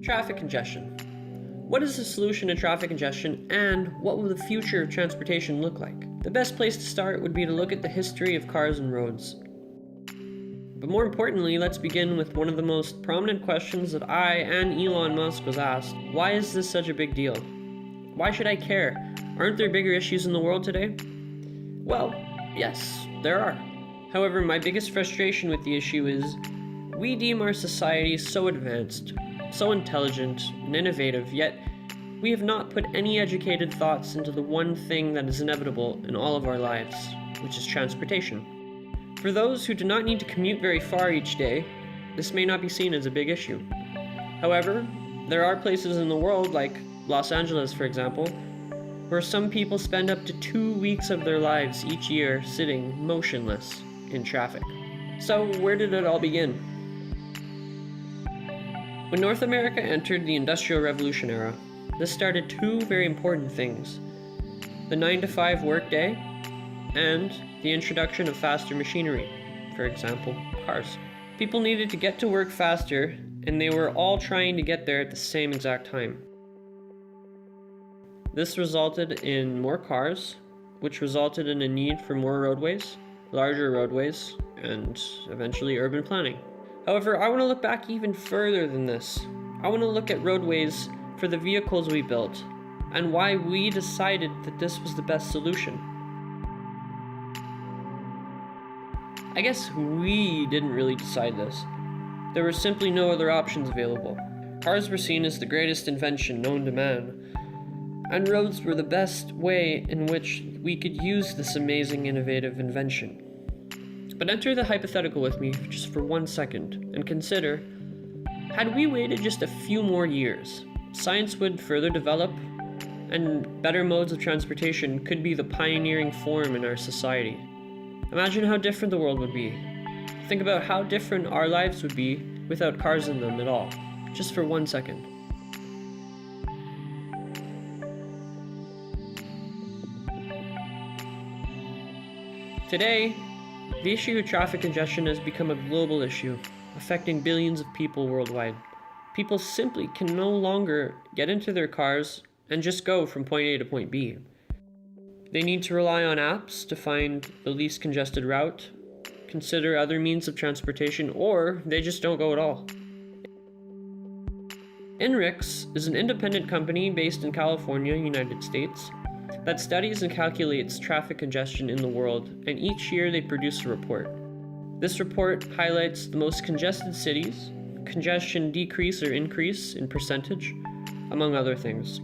Traffic congestion. What is the solution to traffic congestion, and what will the future of transportation look like? The best place to start would be to look at the history of cars and roads. But more importantly, let's begin with one of the most prominent questions that I and Elon Musk was asked. Why is this such a big deal? Why should I care? Aren't there bigger issues in the world today? Well, yes, there are. However, my biggest frustration with the issue is we deem our society so advanced, so intelligent and innovative, yet we have not put any educated thoughts into the one thing that is inevitable in all of our lives, which is transportation. For those who do not need to commute very far each day, this may not be seen as a big issue. However, there are places in the world, like Los Angeles for example, where some people spend up to 2 weeks of their lives each year sitting motionless in traffic. So where did it all begin? When North America entered the Industrial Revolution era, this started two very important things: the 9-to-5 workday and the introduction of faster machinery, for example, cars. People needed to get to work faster, and they were all trying to get there at the same exact time. This resulted in more cars, which resulted in a need for more roadways, larger roadways, and eventually urban planning. However, I want to look back even further than this. I want to look at roadways for the vehicles we built, and why we decided that this was the best solution. I guess we didn't really decide this. There were simply no other options available. Cars were seen as the greatest invention known to man, and roads were the best way in which we could use this amazing innovative invention. But enter the hypothetical with me just for 1 second and consider, had we waited just a few more years, science would further develop and better modes of transportation could be the pioneering form in our society. Imagine how different the world would be. Think about how different our lives would be without cars in them at all, just for 1 second. Today, the issue of traffic congestion has become a global issue, affecting billions of people worldwide. People simply can no longer get into their cars and just go from point A to point B. They need to rely on apps to find the least congested route, consider other means of transportation, or they just don't go at all. INRIX is an independent company based in California, United States, that studies and calculates traffic congestion in the world, and each year they produce a report. This report highlights the most congested cities, congestion decrease or increase in percentage, among other things.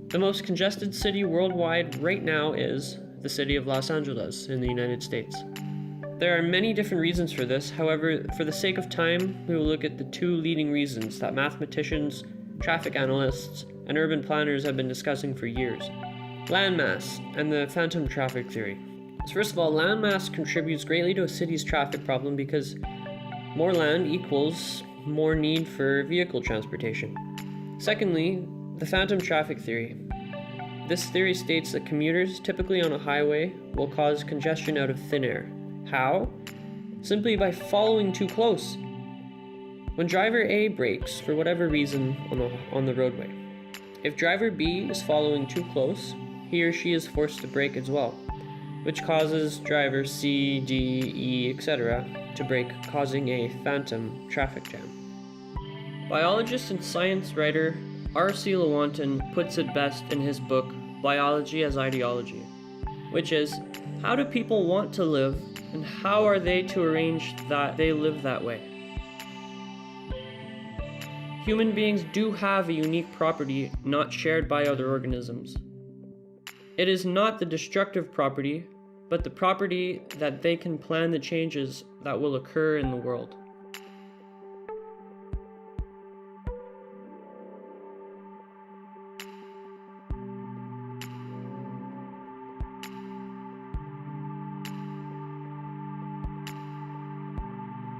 The most congested city worldwide right now is the city of Los Angeles in the United States. There are many different reasons for this. However, for the sake of time, we will look at the two leading reasons that mathematicians, traffic analysts, and urban planners have been discussing for years: landmass and the phantom traffic theory. So first of all, landmass contributes greatly to a city's traffic problem because more land equals more need for vehicle transportation. Secondly, the phantom traffic theory. This theory states that commuters, typically on a highway, will cause congestion out of thin air. How? Simply by following too close. When driver A brakes for whatever reason on the roadway, if driver B is following too close, he or she is forced to brake as well, which causes driver C, D, E, etc. to brake, causing a phantom traffic jam. Biologist and science writer R.C. Lewontin puts it best in his book, Biology as Ideology, which is, how do people want to live, and how are they to arrange that they live that way? Human beings do have a unique property not shared by other organisms. It is not the destructive property, but the property that they can plan the changes that will occur in the world.